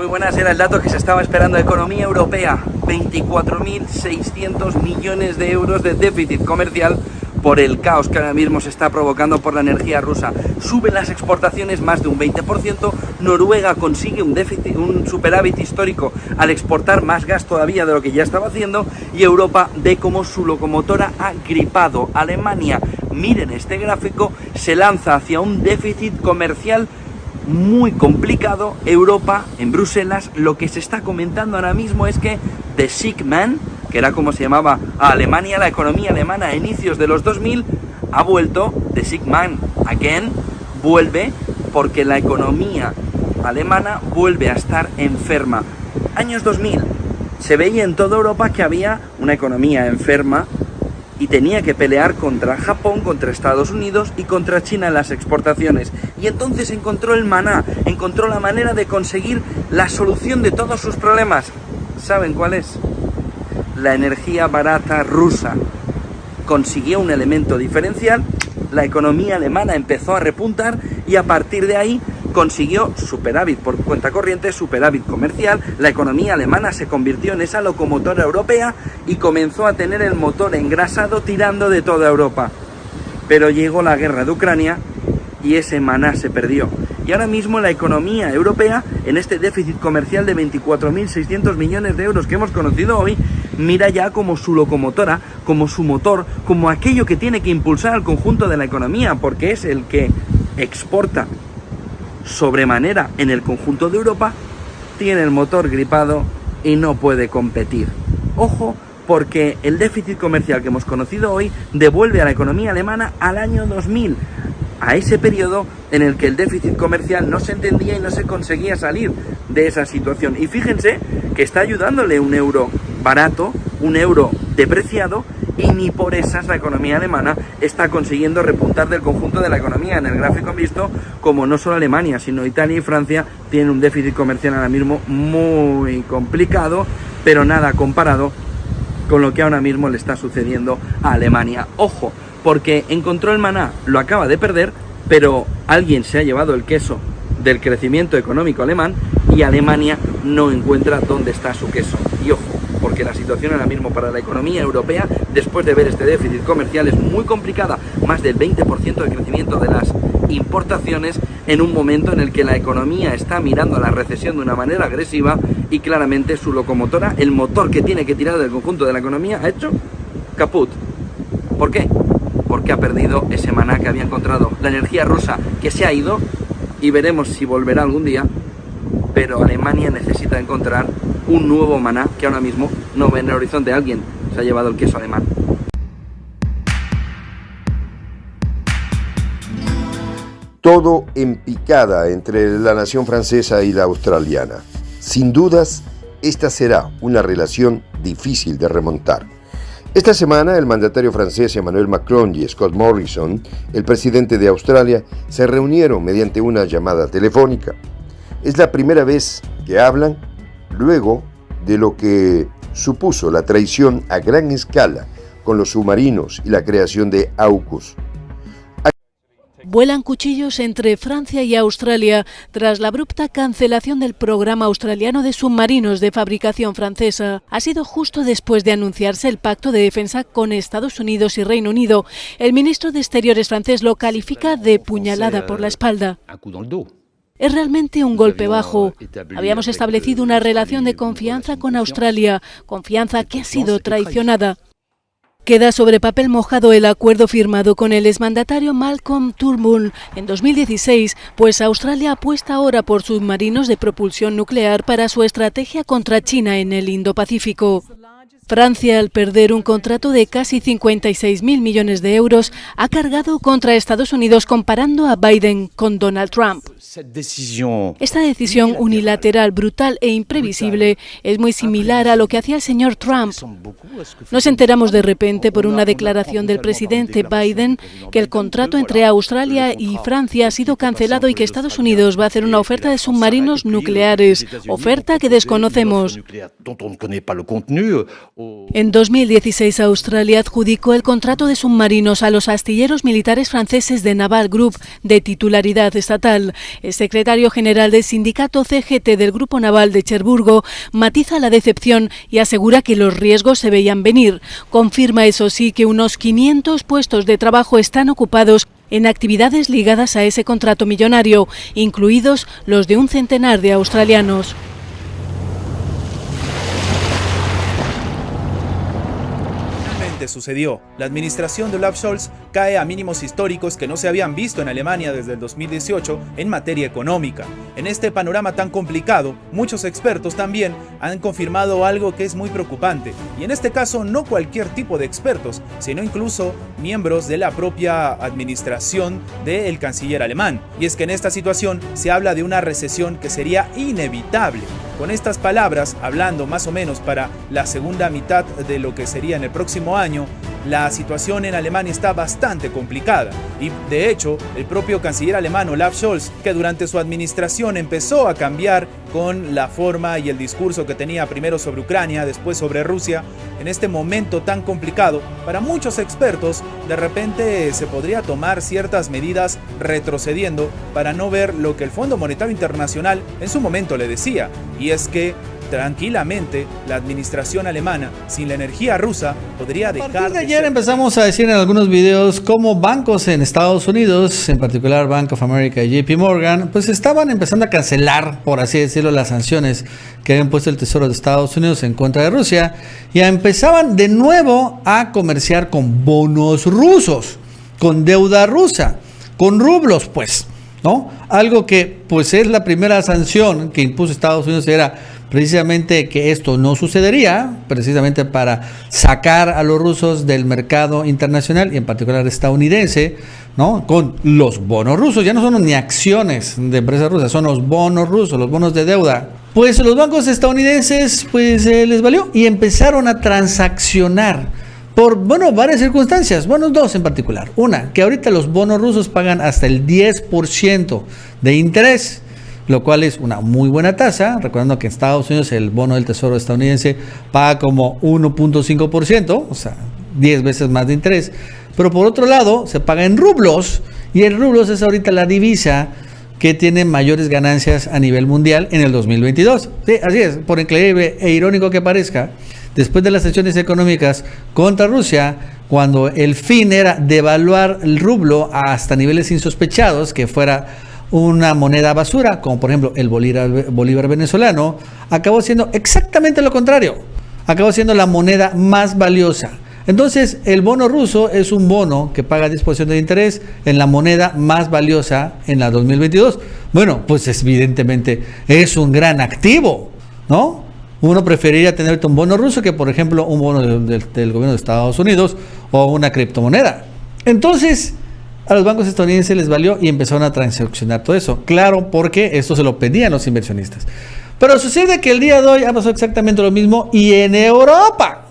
Muy buenas, era el dato que se estaba esperando. Economía europea, 24.600 millones de euros de déficit comercial por el caos que ahora mismo se está provocando por la energía rusa. Suben las exportaciones más de un 20%, Noruega consigue un superávit histórico al exportar más gas todavía de lo que ya estaba haciendo, y Europa ve como su locomotora ha gripado. Alemania, miren este gráfico, se lanza hacia un déficit comercial muy complicado. Europa, en Bruselas, lo que se está comentando ahora mismo es que The Sick Man, que era como se llamaba a Alemania, la economía alemana a inicios de los 2000, ha vuelto, The Sick Man again, vuelve porque la economía alemana vuelve a estar enferma. Años 2000, se veía en toda Europa que había una economía enferma y tenía que pelear contra Japón, contra Estados Unidos y contra China en las exportaciones. Y entonces encontró el maná, encontró la manera de conseguir la solución de todos sus problemas. ¿Saben cuál es? La energía barata rusa. Consiguió un elemento diferencial, la economía alemana empezó a repuntar y a partir de ahí consiguió superávit por cuenta corriente, superávit comercial. La economía alemana se convirtió en esa locomotora europea y comenzó a tener el motor engrasado tirando de toda Europa. Pero llegó la guerra de Ucrania y ese maná se perdió. Y ahora mismo la economía europea, en este déficit comercial de 24.600 millones de euros que hemos conocido hoy, mira ya como su locomotora, como su motor, como aquello que tiene que impulsar al conjunto de la economía, porque es el que exporta sobremanera en el conjunto de Europa, tiene el motor gripado y no puede competir. Ojo, porque el déficit comercial que hemos conocido hoy devuelve a la economía alemana al año 2000, a ese periodo en el que el déficit comercial no se entendía y no se conseguía salir de esa situación. Y fíjense que está ayudándole un euro barato, un euro depreciado, y ni por esas la economía alemana está consiguiendo repuntar del conjunto de la economía. En el gráfico han visto como no solo Alemania, sino Italia y Francia tienen un déficit comercial ahora mismo muy complicado, pero nada comparado con lo que ahora mismo le está sucediendo a Alemania. Ojo, porque encontró el maná, lo acaba de perder, pero alguien se ha llevado el queso del crecimiento económico alemán y Alemania no encuentra dónde está su queso. Y ojo, porque la situación ahora mismo para la economía europea, después de ver este déficit comercial, es muy complicada. Más del 20% de crecimiento de las importaciones en un momento en el que la economía está mirando a la recesión de una manera agresiva y claramente su locomotora, el motor que tiene que tirar del conjunto de la economía, ha hecho caput. ¿Por qué? Porque ha perdido ese maná que había encontrado. La energía rusa que se ha ido y veremos si volverá algún día, pero Alemania necesita encontrar un nuevo maná que ahora mismo no ve en el horizonte. Alguien se ha llevado el queso alemán. Todo en picada entre la nación francesa y la australiana. Sin dudas, esta será una relación difícil de remontar. Esta semana, el mandatario francés Emmanuel Macron y Scott Morrison, el presidente de Australia, se reunieron mediante una llamada telefónica. Es la primera vez que hablan luego de lo que supuso la traición a gran escala con los submarinos y la creación de AUKUS. Vuelan cuchillos entre Francia y Australia tras la abrupta cancelación del programa australiano de submarinos de fabricación francesa. Ha sido justo después de anunciarse el pacto de defensa con Estados Unidos y Reino Unido. El ministro de Exteriores francés lo califica de puñalada por la espalda. Es realmente un golpe bajo. Habíamos establecido una relación de confianza con Australia, confianza que ha sido traicionada. Queda sobre papel mojado el acuerdo firmado con el exmandatario Malcolm Turnbull en 2016, pues Australia apuesta ahora por submarinos de propulsión nuclear para su estrategia contra China en el Indo-Pacífico. Francia, al perder un contrato de casi 56.000 millones de euros, ha cargado contra Estados Unidos comparando a Biden con Donald Trump. Esta decisión unilateral, brutal e imprevisible es muy similar a lo que hacía el señor Trump. Nos enteramos de repente por una declaración del presidente Biden que el contrato entre Australia y Francia ha sido cancelado y que Estados Unidos va a hacer una oferta de submarinos nucleares, oferta que desconocemos. En 2016, Australia adjudicó el contrato de submarinos a los astilleros militares franceses de Naval Group, de titularidad estatal. El secretario general del sindicato CGT del Grupo Naval de Cherburgo matiza la decepción y asegura que los riesgos se veían venir. Confirma, eso sí, que unos 500 puestos de trabajo están ocupados en actividades ligadas a ese contrato millonario, incluidos los de un centenar de australianos. Sucedió. La administración de Olaf Scholz cae a mínimos históricos que no se habían visto en Alemania desde el 2018 en materia económica. En este panorama tan complicado, muchos expertos también han confirmado algo que es muy preocupante, y en este caso no cualquier tipo de expertos, sino incluso miembros de la propia administración del canciller alemán. Y es que en esta situación se habla de una recesión que sería inevitable. Con estas palabras, hablando más o menos para la segunda mitad de lo que sería en el próximo año, la situación en Alemania está bastante complicada. Y de hecho, el propio canciller alemán Olaf Scholz, que durante su administración empezó a cambiar con la forma y el discurso que tenía primero sobre Ucrania, después sobre Rusia, en este momento tan complicado, para muchos expertos, de repente se podría tomar ciertas medidas retrocediendo para no ver lo que el Fondo Monetario Internacional en su momento le decía, y es que tranquilamente la administración alemana sin la energía rusa podría dejar de ser. Ayer empezamos a decir en algunos videos cómo bancos en Estados Unidos, en particular Bank of America y JP Morgan, pues estaban empezando a cancelar, por así decirlo, las sanciones que habían puesto el Tesoro de Estados Unidos en contra de Rusia, y empezaban de nuevo a comerciar con bonos rusos, con deuda rusa, con rublos, pues, ¿no? Algo que pues es la primera sanción que impuso Estados Unidos, era precisamente que esto no sucedería, precisamente para sacar a los rusos del mercado internacional y en particular estadounidense, ¿no? Con los bonos rusos. Ya no son ni acciones de empresas rusas, son los bonos rusos, los bonos de deuda. Pues los bancos estadounidenses pues les valió y empezaron a transaccionar por, bueno, varias circunstancias, bueno, dos en particular. Una, que ahorita los bonos rusos pagan hasta el 10% de interés, lo cual es una muy buena tasa, recordando que en Estados Unidos el bono del Tesoro estadounidense paga como 1.5%, o sea, 10 veces más de interés. Pero por otro lado, se paga en rublos, y el rublos es ahorita la divisa que tiene mayores ganancias a nivel mundial en el 2022. Sí, así es, por increíble e irónico que parezca, después de las sanciones económicas contra Rusia, cuando el fin era devaluar el rublo hasta niveles insospechados, que fuera una moneda basura, como por ejemplo el bolívar venezolano, acabó siendo exactamente lo contrario, acabó siendo la moneda más valiosa. Entonces el bono ruso es un bono que paga 10% de interés en la moneda más valiosa en la 2022. Bueno, pues evidentemente es un gran activo, ¿no? Uno preferiría tener un bono ruso que, por ejemplo, un bono del gobierno de Estados Unidos o una criptomoneda. Entonces, a los bancos estadounidenses les valió y empezaron a transaccionar todo eso. Claro, porque esto se lo pedían los inversionistas. Pero sucede que el día de hoy ha pasado exactamente lo mismo y en Europa,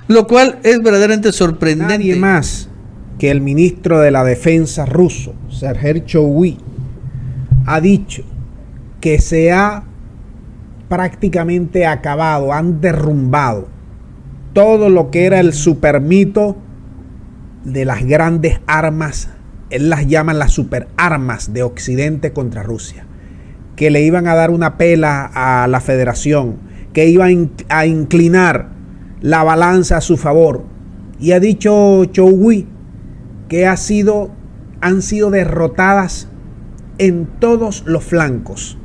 lo cual es verdaderamente sorprendente. Nadie más que el ministro de la Defensa ruso, Sergei Shoigu, ha dicho que se ha prácticamente acabado, han derrumbado todo lo que era el supermito de las grandes armas. Él las llama las superarmas de Occidente contra Rusia, que le iban a dar una pela a la Federación, que iban a inclinar la balanza a su favor. Y ha dicho Shoigu que han sido derrotadas en todos los flancos.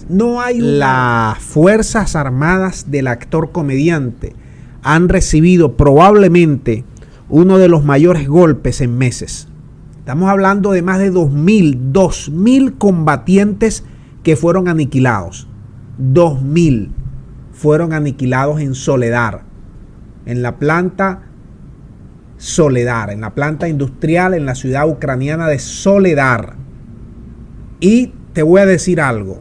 No hay las Fuerzas Armadas del actor comediante han recibido probablemente uno de los mayores golpes en meses. Estamos hablando de más de 2.000 combatientes que fueron aniquilados. 2.000 fueron aniquilados en Soledar, en la planta Soledar, en la planta industrial en la ciudad ucraniana de Soledar. Y te voy a decir algo.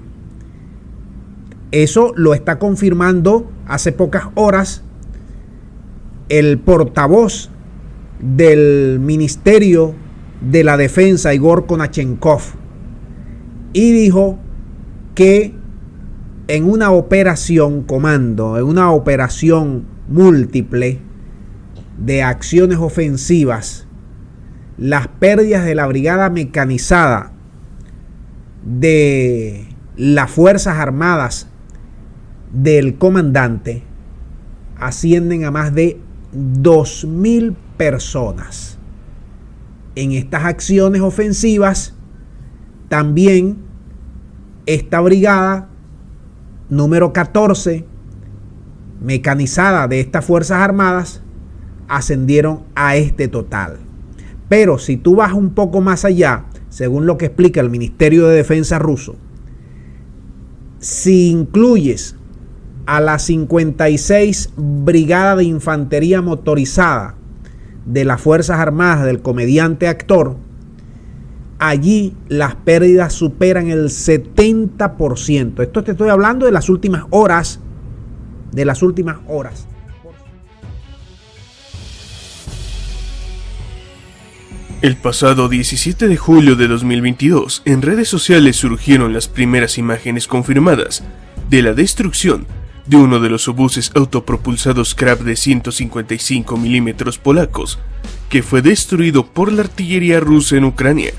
Eso lo está confirmando hace pocas horas el portavoz del Ministerio de la Defensa, Igor Konachenkov, y dijo que en una operación comando, en una operación múltiple de acciones ofensivas, las pérdidas de la brigada mecanizada de las Fuerzas Armadas del comandante ascienden a más de 2.000 personas. En estas acciones ofensivas, también esta brigada número 14, mecanizada de estas Fuerzas Armadas, ascendieron a este total. Pero si tú vas un poco más allá, según lo que explica el Ministerio de Defensa ruso, si incluyes a la 56 Brigada de Infantería Motorizada de las Fuerzas Armadas del comediante actor, allí las pérdidas superan el 70%. Esto te estoy hablando de las últimas horas. El pasado 17 de julio de 2022, en redes sociales surgieron las primeras imágenes confirmadas de la destrucción de uno de los obuses autopropulsados Krab de 155 milímetros polacos, que fue destruido por la artillería rusa en Ucrania.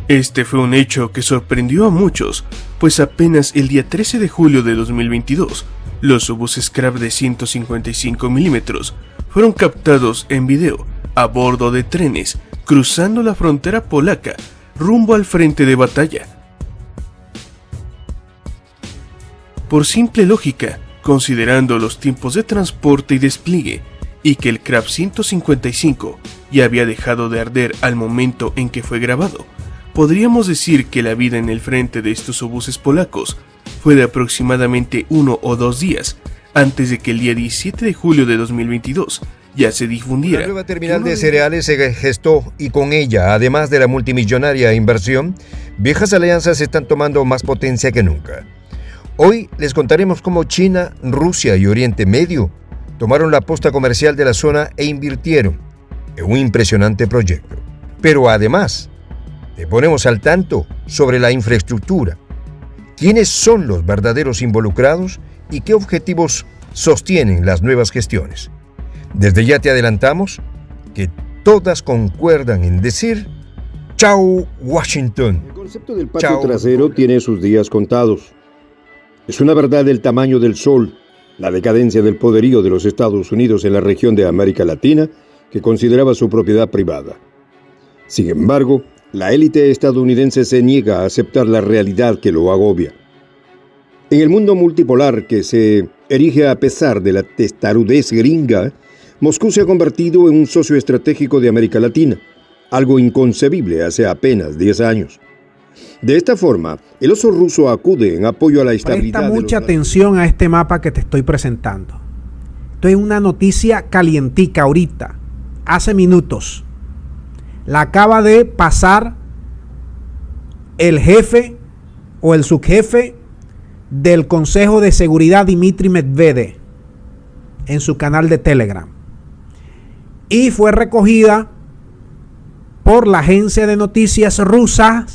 Este fue un hecho que sorprendió a muchos, pues apenas el día 13 de julio de 2022, los obuses Krab de 155 milímetros fueron captados en video a bordo de trenes cruzando la frontera polaca rumbo al frente de batalla. Por simple lógica, considerando los tiempos de transporte y despliegue, y que el Krab 155 ya había dejado de arder al momento en que fue grabado, podríamos decir que la vida en el frente de estos obuses polacos fue de aproximadamente 1 o 2 días, antes de que el día 17 de julio de 2022 ya se difundiera. La nueva terminal de cereales se gestó y con ella, además de la multimillonaria inversión, viejas alianzas están tomando más potencia que nunca. Hoy les contaremos cómo China, Rusia y Oriente Medio tomaron la posta comercial de la zona e invirtieron en un impresionante proyecto. Pero además, te ponemos al tanto sobre la infraestructura, quiénes son los verdaderos involucrados y qué objetivos sostienen las nuevas gestiones. Desde ya te adelantamos que todas concuerdan en decir ¡Chao, Washington! El concepto del patio trasero tiene sus días contados. Es una verdad del tamaño del sol, la decadencia del poderío de los Estados Unidos en la región de América Latina, que consideraba su propiedad privada. Sin embargo, la élite estadounidense se niega a aceptar la realidad que lo agobia. En el mundo multipolar que se erige a pesar de la testarudez gringa, Moscú se ha convertido en un socio estratégico de América Latina, algo inconcebible hace apenas 10 años. De esta forma, el oso ruso acude en apoyo a la estabilidad. Presta mucha atención a este mapa que te estoy presentando. Esto es una noticia calientica ahorita, hace minutos. La acaba de pasar el jefe o el subjefe del Consejo de Seguridad, Dmitry Medvedev, en su canal de Telegram. Y fue recogida por la agencia de noticias rusa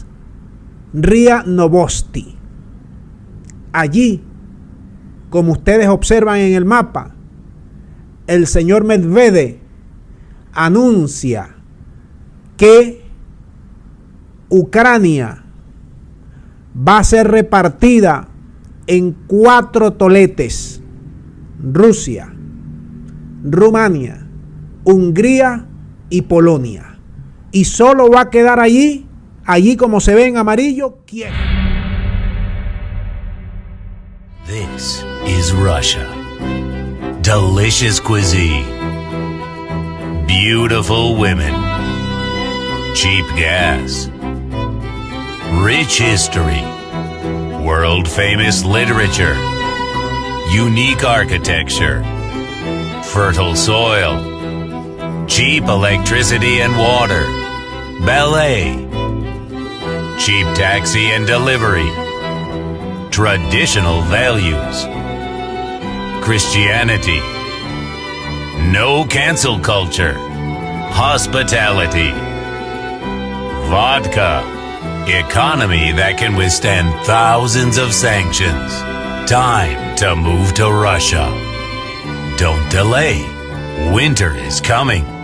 RIA Novosti. Allí, como ustedes observan en el mapa, el señor Medvedev anuncia que Ucrania va a ser repartida en 4 toletes: Rusia, Rumania, Hungría y Polonia. Y solo va a quedar allí como se ve en amarillo, ¿quién? This is Russia. Delicious cuisine. Beautiful women. Cheap gas. Rich history. World-famous literature. Unique architecture. Fertile soil. Cheap electricity and water. Ballet. Cheap taxi and delivery. Traditional values. Christianity. No cancel culture. Hospitality. Vodka. Economy that can withstand thousands of sanctions. Time to move to Russia. Don't delay. Winter is coming.